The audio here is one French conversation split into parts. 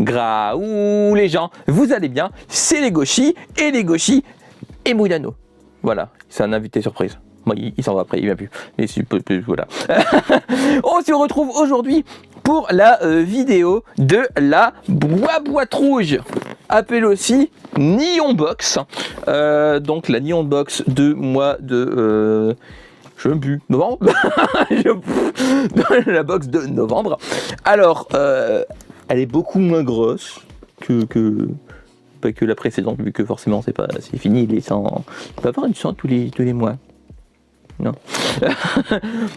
Graou les gens, vous allez bien? C'est les Gauchis et Moulano. Voilà, c'est un invité surprise. Moi, il s'en va après, il vient plus. Mais voilà. On se retrouve aujourd'hui pour la vidéo de la boîte rouge, appelée aussi Neon Box. Donc la Neon Box de mois de... je ne sais plus, novembre. La box de novembre. Alors, elle est beaucoup moins grosse que la précédente, vu que forcément c'est fini, il est sans... On peut avoir une 100 tous les mois. Non.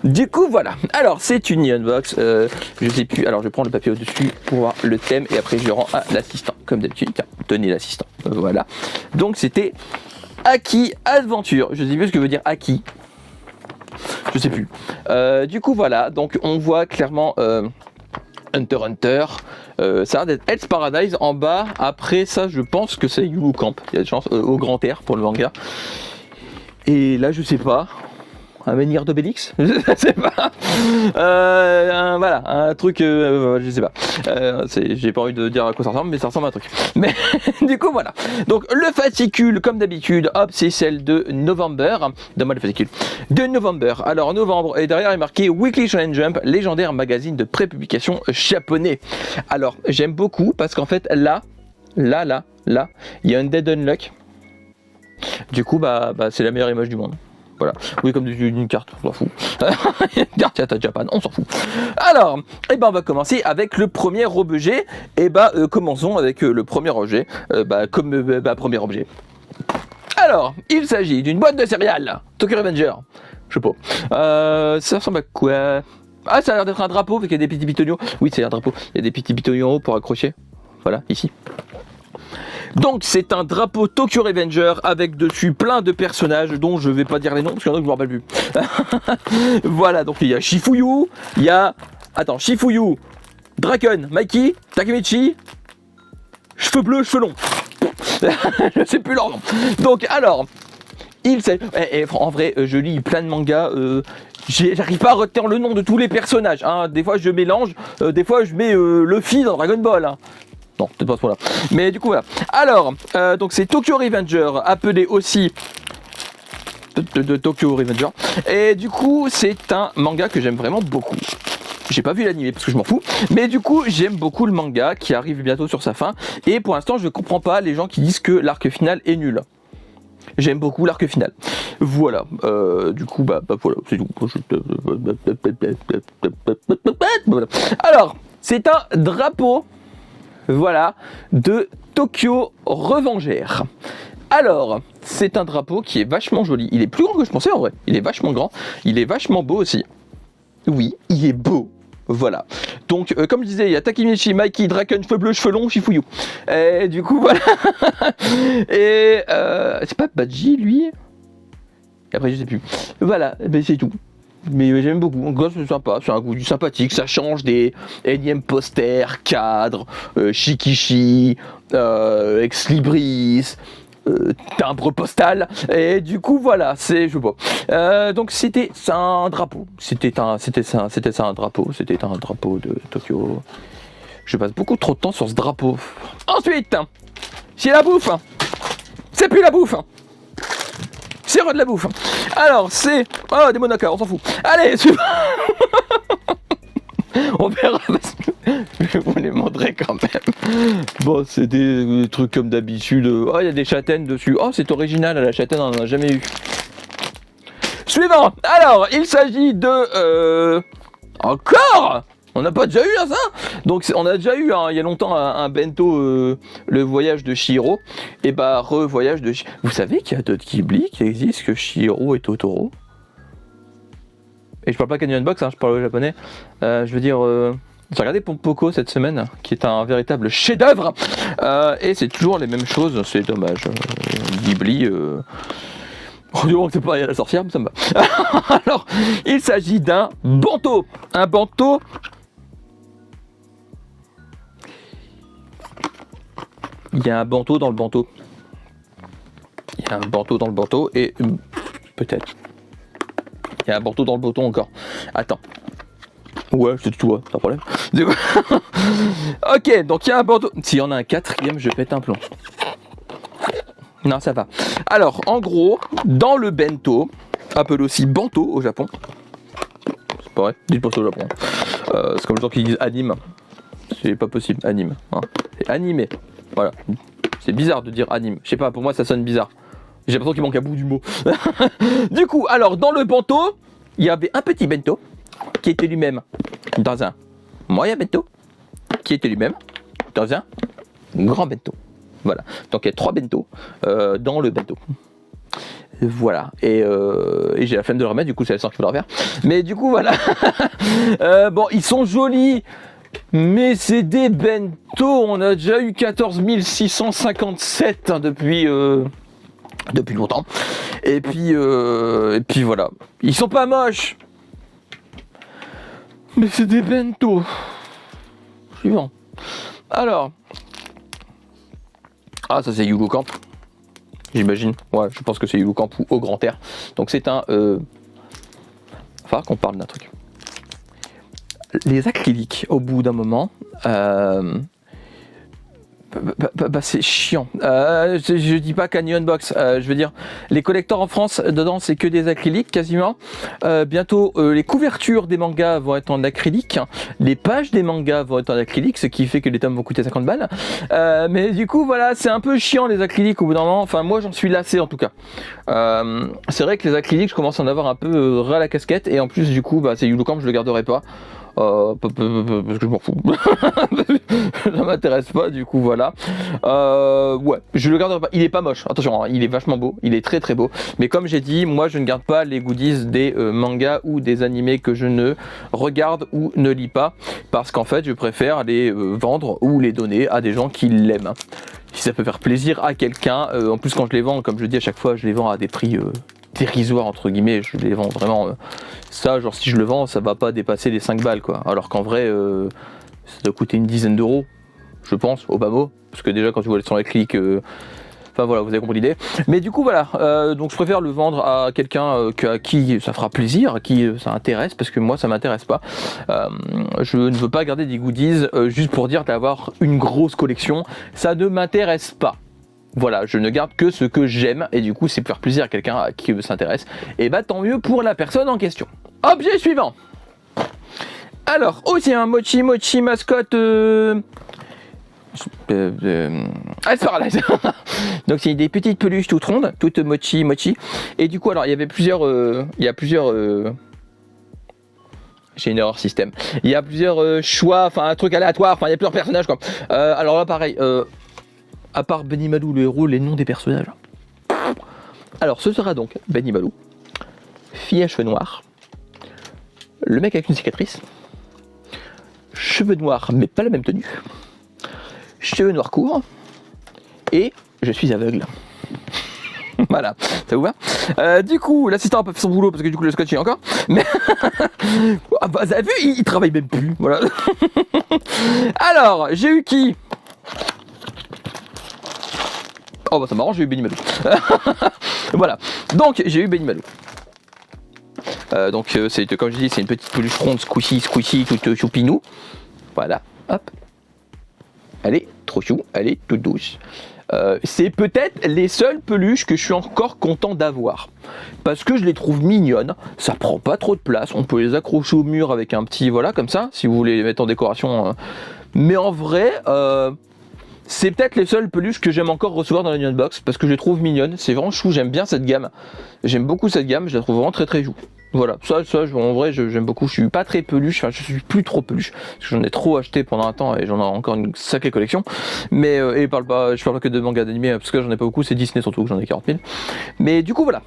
Du coup, voilà. Alors, c'est une Neon Box. Je sais plus. Alors, je prends le papier au-dessus pour voir le thème et après, je le rends à l'assistant. Comme d'habitude. Tiens, tenez l'assistant. Voilà. Donc, c'était Aki Adventure. Je sais plus ce que veut dire Aki. Je sais plus. Du coup, voilà. Donc, on voit clairement Hunter x Hunter. Ça a l'air d'être Hell's Paradise en bas. Après, ça, je pense que c'est Yulu Camp. Il y a des chances au grand air pour le manga. Et là, je sais pas. Un menhir d'Obélix, je sais pas. Voilà, un truc, je sais pas. J'ai pas envie de dire à quoi ça ressemble, mais ça ressemble à un truc. Mais du coup, voilà. Donc, le fascicule, comme d'habitude, hop, c'est celle de November. Donne-moi le fascicule. De November. Alors, novembre, et derrière est marqué Weekly Shonen Jump, légendaire magazine de pré-publication japonais. Alors, j'aime beaucoup parce qu'en fait, là, il y a un Dead Unlock. Du coup, c'est la meilleure image du monde. Voilà, oui, comme une carte, on s'en fout. Une carte Yata Japan, on s'en fout. Alors, on va commencer avec le premier objet. Commençons avec le premier objet, premier objet. Alors, il s'agit d'une boîte de céréales, Tokyo Revenger. Je sais pas. Ça ressemble à quoi? Ah, ça a l'air d'être un drapeau, parce qu'il y a des petits bitoniaux. Oui, c'est un drapeau. Il y a des petits bitoniaux en haut pour accrocher. Voilà, ici. Donc c'est un drapeau Tokyo Revenger avec dessus plein de personnages dont je vais pas dire les noms parce qu'il y en a que je me rappelle plus. Voilà, donc il y a Shifuyu, Shifuyu, Draken, Mikey, Takemichi, cheveux bleus, cheveux longs. Je sais plus leur nom. Donc alors, en vrai, je lis plein de mangas, j'arrive pas à retenir le nom de tous les personnages. Hein. Des fois je mélange, des fois je mets Luffy dans Dragon Ball. Hein. Non, peut-être pas ce point-là. Mais du coup, voilà. Alors, donc c'est Tokyo Revenger, appelé aussi de Tokyo Revenger. Et du coup, c'est un manga que j'aime vraiment beaucoup. J'ai pas vu l'anime parce que je m'en fous. Mais du coup, j'aime beaucoup le manga qui arrive bientôt sur sa fin. Et pour l'instant, je comprends pas les gens qui disent que l'arc final est nul. J'aime beaucoup l'arc final. Voilà. Du coup, voilà, c'est tout. Voilà. Alors, c'est un drapeau. Voilà, de Tokyo Revenger. Alors, c'est un drapeau qui est vachement joli. Il est plus grand que je pensais en vrai. Il est vachement grand. Il est vachement beau aussi. Oui, il est beau. Voilà. Donc, comme je disais, il y a Takemichi, Mikey, Draken, cheveux bleus, cheveux longs, Shifuyu. Et du coup, voilà. Et c'est pas Badji, lui? Et après, je sais plus. Voilà, ben c'est tout. Mais j'aime beaucoup, c'est sympa, c'est un goût sympathique, ça change des énièmes posters, cadres, shikishi, ex-libris, timbre postal, et du coup voilà, je sais pas. Donc c'était un drapeau, c'était un drapeau de Tokyo. Je passe beaucoup trop de temps sur ce drapeau. Ensuite, c'est la bouffe, c'est plus la bouffe. C'est de la bouffe. Alors, c'est... Oh, des monakas, on s'en fout. Allez, suivant. On verra. Je vais vous les montrer quand même. Bon, c'est des trucs comme d'habitude. Oh, il y a des châtaignes dessus. Oh, c'est original, la châtaigne, on n'en a jamais eu. Suivant. Alors, il s'agit de... Encore. On n'a pas déjà eu ça. Donc on a déjà eu il y a longtemps un bento, le voyage de Chihiro. Et revoyage de Chihiro. Vous savez qu'il y a d'autres Ghibli qui existent que Chihiro et Totoro. Et je parle pas Canyon Box, je parle au japonais. Je veux dire, j'ai regardé Pompoko cette semaine, qui est un véritable chef-d'œuvre. Et c'est toujours les mêmes choses, c'est dommage. Ghibli... Oh, du moment que c'est pas la sorcière, ça me va. Alors, il s'agit d'un banto. Un banto... Il y a un banto dans le banto. Il y a un banto dans le banto et... peut-être. Il y a un banto dans le banto encore. Attends. Ouais, c'est tout, pas de problème. Du coup... ok, donc il y a un bento. S'il y en a un quatrième, je pète un plomb. Non, ça va. Alors, en gros, dans le bento, appelé aussi bento au Japon. C'est pas vrai, dites pas ça au Japon. C'est comme les gens qui disent anime. C'est pas possible, anime. Hein. C'est animé. Voilà. C'est bizarre de dire anime. Je sais pas, pour moi ça sonne bizarre. J'ai l'impression qu'il manque un bout du mot. Du coup, alors, dans le bento, il y avait un petit bento qui était lui-même dans un moyen bento qui était lui-même dans un grand bento. Voilà. Donc il y a 3 bento dans le bento. Voilà. Et j'ai la flemme de le remettre, du coup c'est la sœur qui faut le refaire. Mais du coup voilà. Bon, ils sont jolis, mais c'est des bento. On a déjà eu 14 657 hein, depuis longtemps. Et puis voilà. Ils sont pas moches. Mais c'est des bento. Suivant. Alors. Ah, ça c'est Yulu Camp. J'imagine. Ouais, je pense que c'est Yulu Camp ou Au Grand Air. Donc c'est un... Enfin, qu'on parle d'un truc. Les acryliques, au bout d'un moment... c'est chiant. Je dis pas Canyon Box. Je veux dire, les collecteurs en France, dedans, c'est que des acryliques quasiment. Bientôt, les couvertures des mangas vont être en acrylique. Les pages des mangas vont être en acrylique, ce qui fait que les tomes vont coûter 50 balles. Mais du coup, voilà, c'est un peu chiant les acryliques au bout d'un moment. Enfin, moi, j'en suis lassé en tout cas. C'est vrai que les acryliques, je commence à en avoir un peu ras la casquette. Et en plus, du coup, c'est Yulu Camp, je le garderai pas. Parce que je m'en fous. Ça m'intéresse pas, du coup, voilà. Ouais, je le garderai pas. Il est pas moche, attention, hein, il est vachement beau, il est très très beau. Mais comme j'ai dit, moi je ne garde pas les goodies des mangas ou des animés que je ne regarde ou ne lis pas. Parce qu'en fait, je préfère les vendre ou les donner à des gens qui l'aiment. Si ça peut faire plaisir à quelqu'un, en plus quand je les vends, comme je le dis à chaque fois, je les vends à des prix dérisoires entre guillemets, je les vends vraiment ça, genre si je le vends, ça va pas dépasser les 5 balles quoi. Alors qu'en vrai, ça doit coûter une dizaine d'euros, je pense, au bas mot. Parce que déjà quand tu vois sur les clics, enfin voilà, vous avez compris l'idée. Mais du coup voilà, donc je préfère le vendre à quelqu'un à qui ça fera plaisir, à qui ça intéresse, parce que moi ça m'intéresse pas. Je ne veux pas garder des goodies juste pour dire d'avoir une grosse collection, ça ne m'intéresse pas. Voilà, je ne garde que ce que j'aime, et du coup c'est pour faire plaisir à quelqu'un à qui s'intéresse. Et bah tant mieux pour la personne en question. Objet suivant. Alors, aussi un mochi mascotte... Ice Paradise. Donc c'est des petites peluches toutes rondes, toutes mochi. Et du coup alors il y avait plusieurs... J'ai une erreur système. Il y a plusieurs choix, enfin un truc aléatoire, enfin il y a plusieurs personnages quoi. Alors là pareil... à part Benimaru le héros, les noms des personnages. Alors ce sera donc Benimaru, fille à cheveux noirs, le mec avec une cicatrice, cheveux noirs mais pas la même tenue, cheveux noirs courts, et je suis aveugle. Voilà, ça vous va? Du coup, l'assistant a pas fait son boulot parce que du coup le scotch est encore. Mais ah bah, vous avez vu, il travaille même plus. Voilà. Alors, j'ai eu qui? Oh bah ça m'arrange, j'ai eu Benimaru. Voilà, donc j'ai eu Benimaru. Donc c'est, comme je dis, c'est une petite peluche ronde, squishy, toute choupinou. Voilà, hop. Elle est trop chou, elle est toute douce. C'est peut-être les seules peluches que je suis encore content d'avoir. Parce que je les trouve mignonnes, ça prend pas trop de place, on peut les accrocher au mur avec un petit, voilà, comme ça, si vous voulez les mettre en décoration. Mais en vrai... c'est peut-être les seules peluches que j'aime encore recevoir dans la Union Box parce que je les trouve mignonnes, c'est vraiment chou, j'aime bien cette gamme. J'aime beaucoup cette gamme, je la trouve vraiment très très chou. Voilà, ça en vrai j'aime beaucoup, je suis pas très peluche, enfin je suis plus trop peluche, parce que j'en ai trop acheté pendant un temps et j'en ai encore une sacrée collection. Mais, je parle pas que de mangas d'animé, parce que j'en ai pas beaucoup, c'est Disney surtout que j'en ai 40 000. Mais du coup voilà,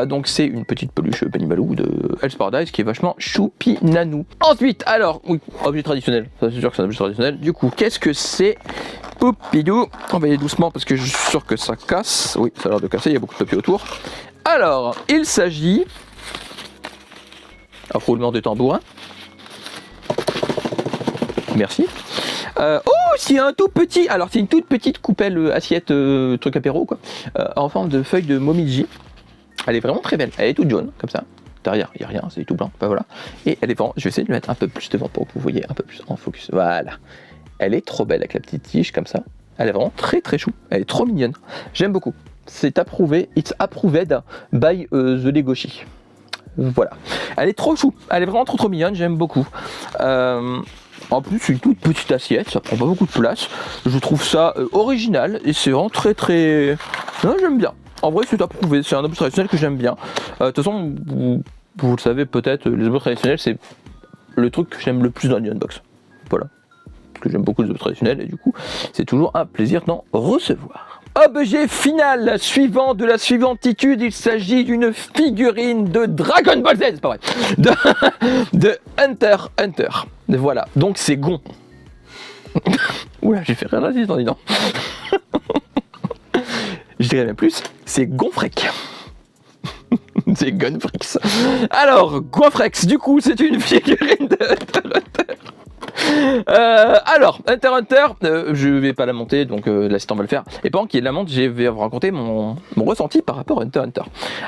donc c'est une petite peluche Benimaru de Ice Paradise qui est vachement choupinanou. Ensuite, alors, oui, objet traditionnel, ça c'est sûr que c'est un objet traditionnel. Du coup, qu'est-ce que c'est? Poupidou, on va y aller doucement parce que je suis sûr que ça casse. Oui, ça a l'air de casser, il y a beaucoup de papier autour. Alors, il s'agit... un roulement de tambour. Merci. Oh, c'est un tout petit... Alors, c'est une toute petite coupelle assiette, truc apéro, quoi. En forme de feuille de momiji. Elle est vraiment très belle. Elle est toute jaune, comme ça. derrière il n'y a rien, c'est tout blanc, enfin, voilà. Et elle est vraiment, je vais essayer de le mettre un peu plus devant pour que vous voyez un peu plus en focus, voilà. Elle est trop belle avec la petite tige comme ça, elle est vraiment très très chou, elle est trop mignonne, j'aime beaucoup. C'est approuvé, it's approved by the Legoshi. Voilà, elle est trop chou, elle est vraiment trop mignonne, j'aime beaucoup. En plus, c'est une toute petite assiette, ça prend pas beaucoup de place. Je trouve ça original et c'est vraiment très. Non, j'aime bien. En vrai, c'est approuvé, c'est un objet traditionnel que j'aime bien. De toute façon, vous le savez peut-être, les objets traditionnels, c'est le truc que j'aime le plus dans l'unbox. Voilà. Parce que j'aime beaucoup les objets traditionnels et du coup, c'est toujours un plaisir d'en recevoir. Objet final suivant de la suivantitude, il s'agit d'une figurine de Dragon Ball Z, c'est pas vrai, de Hunter Hunter. Voilà, donc c'est Gon. Oula, j'ai fait rien résistant, dis donc. Je dirais même plus, c'est Gonfrek. C'est Gonfrex. Alors, Gonfrex, du coup, c'est une figurine de Hunter Hunter. Alors, Hunter Hunter, je vais pas la monter, donc l'assistant va le faire. Et pendant qu'il la monte, je vais vous raconter mon ressenti par rapport à Hunter Hunter.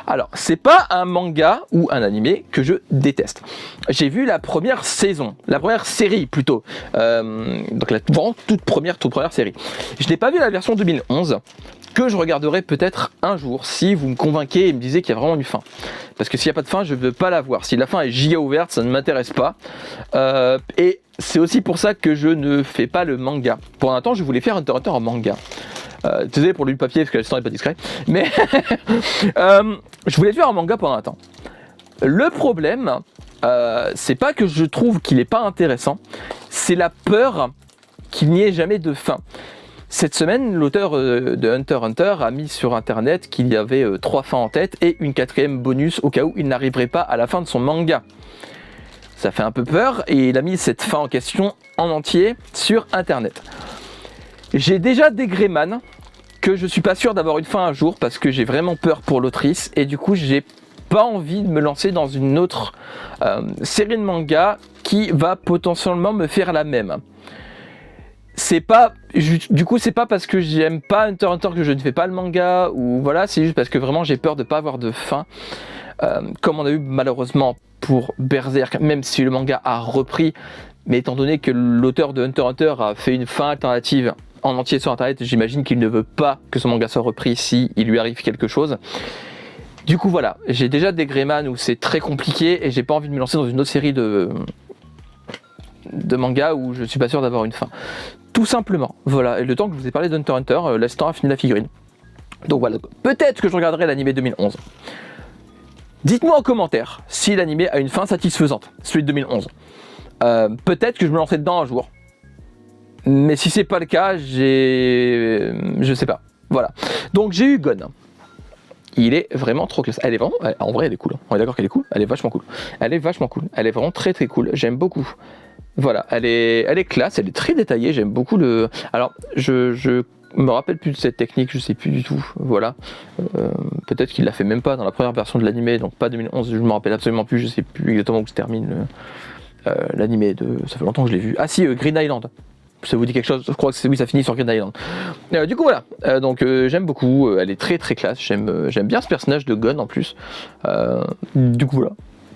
Alors, c'est pas un manga ou un animé que je déteste. J'ai vu la première saison, la première série plutôt, donc la vraiment toute première série. Je n'ai pas vu la version 2011. Que je regarderai peut-être un jour si vous me convainquez et me disiez qu'il y a vraiment une fin. Parce que s'il n'y a pas de fin, je ne veux pas la voir. Si la fin est giga ouverte, ça ne m'intéresse pas. Et c'est aussi pour ça que je ne fais pas le manga. Pour l'instant, je voulais faire Hunter Hunter en manga. Désolé pour le papier parce que l'assistant n'est pas discret. Mais je voulais le faire en manga pendant un temps. Le problème, c'est pas que je trouve qu'il n'est pas intéressant. C'est la peur qu'il n'y ait jamais de fin. Cette semaine, l'auteur de Hunter Hunter a mis sur internet qu'il y avait 3 fins en tête et une 4e bonus au cas où il n'arriverait pas à la fin de son manga. Ça fait un peu peur et il a mis cette fin en question en entier sur internet. J'ai déjà des Greyman que je suis pas sûr d'avoir une fin un jour parce que j'ai vraiment peur pour l'autrice et du coup j'ai pas envie de me lancer dans une autre série de manga qui va potentiellement me faire la même. C'est pas parce que j'aime pas Hunter Hunter que je ne fais pas le manga ou voilà, c'est juste parce que vraiment j'ai peur de pas avoir de fin, comme on a eu malheureusement pour Berserk, même si le manga a repris, mais étant donné que l'auteur de Hunter Hunter a fait une fin alternative en entier sur internet, j'imagine qu'il ne veut pas que son manga soit repris si il lui arrive quelque chose. Du coup voilà, j'ai déjà des Greyman où c'est très compliqué et j'ai pas envie de me lancer dans une autre série de manga où je suis pas sûr d'avoir une fin. Tout simplement, voilà, et le temps que je vous ai parlé d'Hunter Hunter, l'assistant a fini la figurine. Donc voilà, peut-être que je regarderai l'animé 2011. Dites-moi en commentaire si l'animé a une fin satisfaisante, celui de 2011. Peut-être que je me lancerai dedans un jour. Mais si c'est pas le cas, je sais pas. Voilà. Donc j'ai eu Gon. Il est vraiment trop classe. Elle est vraiment, en vrai elle est cool. On est d'accord qu'elle est cool. Elle est vachement cool. Elle est vraiment très très cool. J'aime beaucoup. Voilà, elle est classe, elle est très détaillée, j'aime beaucoup le... Alors, je me rappelle plus de cette technique, je sais plus du tout, voilà. Peut-être qu'il l'a fait même pas dans la première version de l'animé, donc pas 2011, je me rappelle absolument plus, je sais plus exactement où se termine l'animé, ça fait longtemps que je l'ai vu. Ah si, Green Island, ça vous dit quelque chose? Je crois que oui, ça finit sur Green Island. Du coup voilà, donc j'aime beaucoup, elle est très très classe, j'aime bien ce personnage de Gon en plus. Du coup voilà.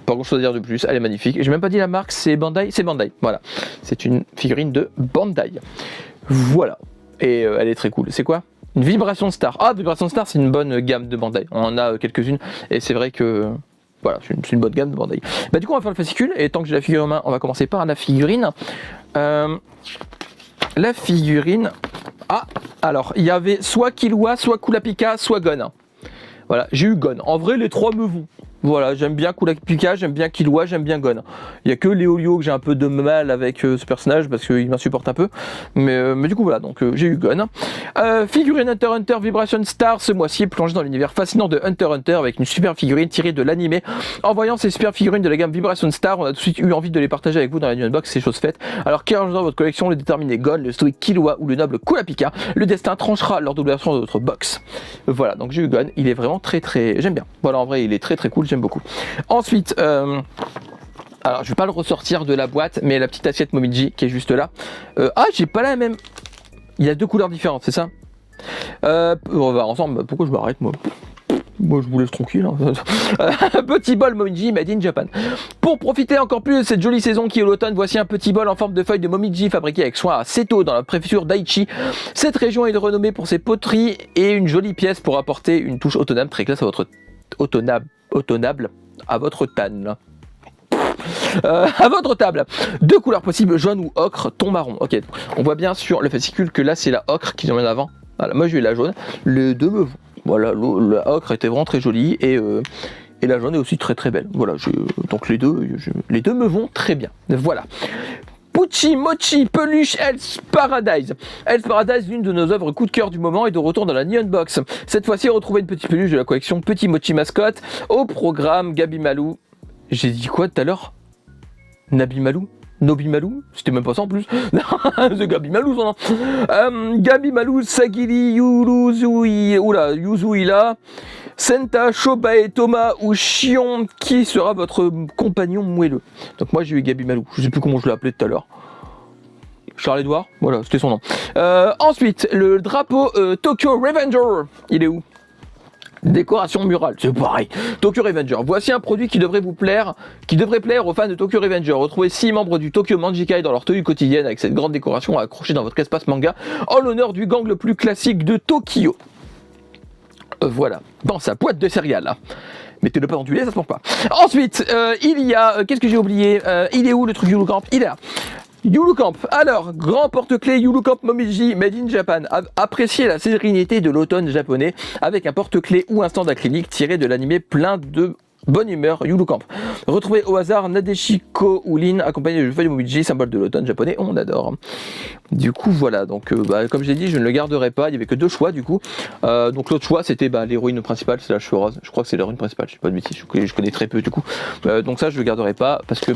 Pas grand chose à dire de plus, elle est magnifique. J'ai même pas dit la marque, c'est Bandai, voilà. C'est une figurine de Bandai. Voilà. Et elle est très cool. C'est quoi? Une Vibration Star. Ah, Vibration Star, c'est une bonne gamme de Bandai. On en a quelques-unes. Et c'est vrai que... Voilà, c'est une bonne gamme de Bandai. Bah du coup, on va faire le fascicule. Et tant que j'ai la figurine en main, on va commencer par la figurine. La figurine... Ah, alors, il y avait soit Killua, soit Kurapika, soit Gon. Voilà, j'ai eu Gon. En vrai, les trois me vont. Voilà, j'aime bien Kurapika, j'aime bien Killua, j'aime bien Gon. Il n'y a que Léolio que j'ai un peu de mal avec ce personnage parce qu'il m'insupporte un peu. Mais du coup voilà, donc j'ai eu Gon. Figurine Hunter Hunter Vibration Star, ce mois-ci est plongé dans l'univers fascinant de Hunter Hunter avec une super figurine tirée de l'animé. En voyant ces super figurines de la gamme Vibration Star, on a tout de suite eu envie de les partager avec vous dans la New Unbox, c'est chose faite. Alors quel rangement dans votre collection, le déterminé Gon, le stoïque Killua ou le noble Kurapika, le destin tranchera lors de l'ouverture de votre box. Voilà, donc j'ai eu Gon, il est vraiment très très... J'aime bien. Voilà, en vrai il est très très cool. J'aime beaucoup. Ensuite, alors je vais pas le ressortir de la boîte, mais la petite assiette Momiji qui est juste là. Ah, j'ai pas la même. Il y a deux couleurs différentes, c'est ça? On va ensemble. Pourquoi je m'arrête moi? Moi, je vous laisse tranquille. Hein. Petit bol Momiji made in Japan. Pour profiter encore plus de cette jolie saison qui est l'automne, voici un petit bol en forme de feuille de Momiji fabriqué avec soin à Seto dans la préfecture d'Aichi. Cette région est renommée pour ses poteries et une jolie pièce pour apporter une touche autonome très classe à votre automnable à votre tanne. À votre table, 2 couleurs possibles, jaune ou ocre, ton marron. Ok, on voit bien sur le fascicule que là c'est la ocre qui vient d'avant. Voilà, moi j'ai eu la jaune, les deux me vont. Voilà, la ocre était vraiment très jolie et la jaune est aussi très très belle. Voilà, donc les deux me vont très bien. Voilà. Pucci Mochi Peluche Hell's Paradise. Hell's Paradise, l'une de nos œuvres coup de cœur du moment, est de retour dans la Neon Box. Cette fois-ci, retrouvez une petite peluche de la collection Petit Mochi Mascotte au programme Gabi Malou. J'ai dit quoi tout à l'heure? Nabi Malou? Nobi Malou? C'était même pas ça en plus. C'est Gabi Malou son nom. Gabi Malou, Sagiri, Yuzuila, Senta, Shobae, Thomas ou Chion, qui sera votre compagnon moelleux. Donc moi j'ai eu Gabi Malou, je sais plus comment je l'ai appelé tout à l'heure. Charles-Édouard, voilà, c'était son nom. Ensuite, le drapeau Tokyo Revenger, il est où? Décoration murale, c'est pareil. Tokyo Revenger, voici un produit qui devrait vous plaire, qui devrait plaire aux fans de Tokyo Revenger. Retrouvez 6 membres du Tokyo Manjikai dans leur tenue quotidienne avec cette grande décoration accrochée dans votre espace manga en l'honneur du gang le plus classique de Tokyo. Voilà, dans sa boîte de céréales. Mettez-le pas dans du lait, ça se mange pas. Ensuite, il y a, qu'est-ce que j'ai oublié? Il est où le truc Yulu Camp? Il est là. Yulu Camp. Alors, grand porte-clés Yulu Camp Momiji made in Japan. Appréciez la sérénité de l'automne japonais avec un porte-clés ou un stand acrylique tiré de l'animé plein de bonne humeur Yulu Camp. Retrouvez au hasard Nadeshiko Ulin accompagné de feuilles de Momiji, symbole de l'automne japonais, on adore. Du coup voilà, donc comme j'ai dit, je ne le garderai pas, il n'y avait que 2 choix du coup. Donc l'autre choix c'était l'héroïne principale, c'est la cheveux rose. Je crois que c'est l'héroïne principale, je sais pas de bêtises, je connais très peu du coup. Donc ça je le garderai pas parce que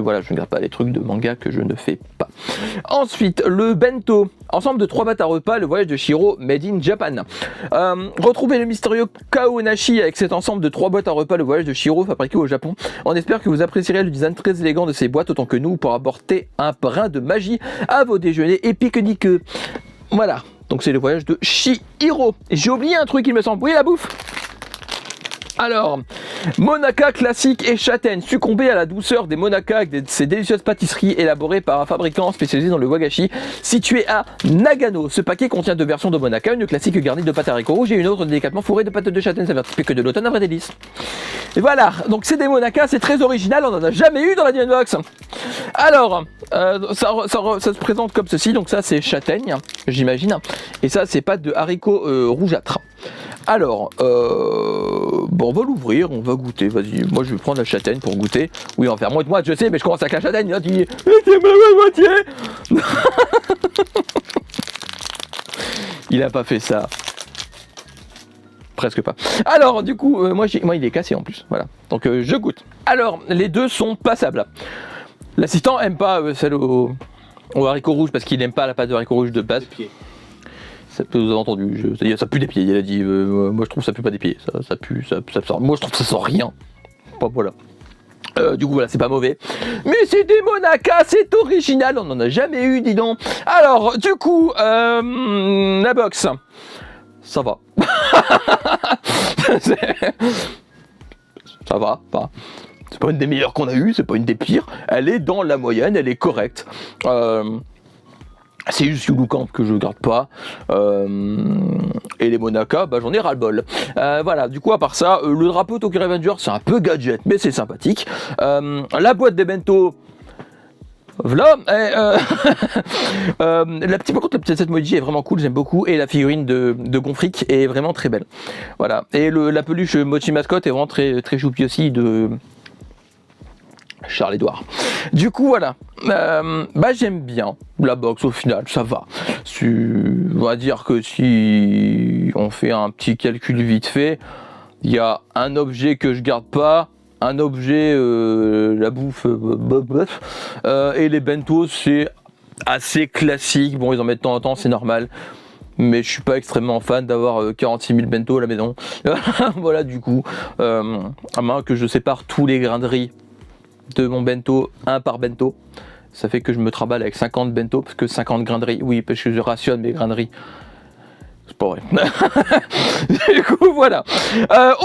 voilà, je ne garde pas les trucs de manga que je ne fais pas. Ensuite, le bento, ensemble de 3 boîtes à repas, le voyage de Shiro made in Japan. Retrouvez le mystérieux Kaonashi avec cet ensemble de 3 boîtes à repas, le voyage de Shiro fabriqué au Japon. On espère que vous apprécierez le design très élégant de ces boîtes autant que nous pour apporter un brin de magie à vos déjeuners épiques. Voilà, donc c'est le voyage de Shihiro. J'ai oublié un truc il me semble, oui la bouffe. Alors, Monaka classique et châtaigne, succombez à la douceur des Monaka avec ces délicieuses pâtisseries élaborées par un fabricant spécialisé dans le wagashi situé à Nagano. Ce paquet contient 2 versions de Monaka, une classique garnie de pâte à haricots rouges et une autre délicatement fourrée de pâte de châtaigne. Ça va typique que de l'automne, un vrai délice. Et voilà, donc c'est des Monaka, c'est très original, on n'en a jamais eu dans la Neon Box. Alors, ça se présente comme ceci, donc ça c'est châtaigne, j'imagine, et ça c'est pâte de haricots rougeâtres. Alors, on va l'ouvrir, on va goûter, vas-y, moi je vais prendre la châtaigne pour goûter. Oui, enfin, moi je sais, mais je commence avec la châtaigne, là tu dis, c'est ma moitié. Il a pas fait ça. Presque pas. Alors, du coup, moi il est cassé en plus, voilà. Donc je goûte. Alors, les deux sont passables. L'assistant aime pas celle au haricot rouge parce qu'il n'aime pas la pâte de haricot rouge de base. Ça peut, vous avez entendu, ça pue des pieds, il a dit, moi je trouve que ça pue pas des pieds, ça pue, ça sort, moi je trouve que ça sent rien. Bon, voilà. Du coup voilà, c'est pas mauvais. Mais c'est des Monaka, c'est original, on n'en a jamais eu, dis donc. Alors, du coup, la box, ça va. Ça va, pas. C'est pas une des meilleures qu'on a eues, c'est pas une des pires. Elle est dans la moyenne, elle est correcte. C'est juste Yulu Camp que je garde pas. Et les Monaka, j'en ai ras-le-bol. Voilà, du coup, à part ça, le drapeau Tokyo Revenger, c'est un peu gadget, mais c'est sympathique. La boîte des bento, voilà. Par contre, la petite Moji est vraiment cool, j'aime beaucoup. Et la figurine de Gonfric est vraiment très belle. Voilà. Et la peluche Mochi Mascotte est vraiment très, très choupi aussi de Charles-Édouard. Du coup, voilà. J'aime bien la box au final, ça va. On va dire que si on fait un petit calcul vite fait, il y a un objet que je garde pas, un objet, la bouffe, et les bentos, c'est assez classique. Bon, ils en mettent de temps en temps, c'est normal. Mais je suis pas extrêmement fan d'avoir 46 000 bento à la maison. Voilà, du coup, à moins que je sépare tous les grains de riz de mon bento, un par bento, ça fait que je me trimballe avec 50 bento, parce que 50 grains de riz, oui, parce que je rationne mes grains de riz. C'est pas vrai. Du coup, voilà.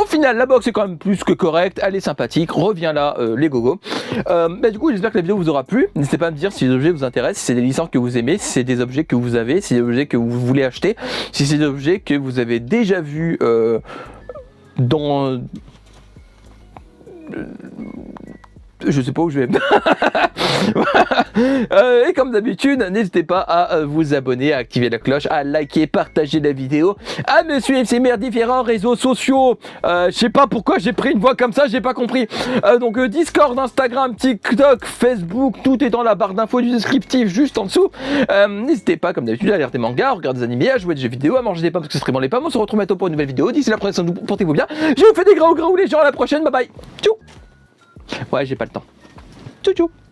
Au final, la box est quand même plus que correcte. Elle est sympathique. Reviens là, les gogos. Du coup, j'espère que la vidéo vous aura plu. N'hésitez pas à me dire si les objets vous intéressent, si c'est des licences que vous aimez, si c'est des objets que vous avez, si c'est des objets que vous voulez acheter, si c'est des objets que vous avez déjà vus dans... Je sais pas où je vais. Et comme d'habitude, n'hésitez pas à vous abonner, à activer la cloche, à liker, partager la vidéo, à me suivre sur mes différents réseaux sociaux. Je sais pas pourquoi j'ai pris une voix comme ça, j'ai pas compris. Donc Discord, Instagram, TikTok, Facebook, tout est dans la barre d'infos du descriptif juste en dessous. N'hésitez pas, comme d'habitude, à lire des mangas, à regarder des animés, à jouer des jeux vidéo, à manger des pommes parce que ce serait bon les pommes. On se retrouve bientôt pour une nouvelle vidéo. D'ici la prochaine, portez-vous bien. Je vous fais des gros les gens, à la prochaine. Bye bye. Tchou. Ouais, j'ai pas le temps. Tchou tchou.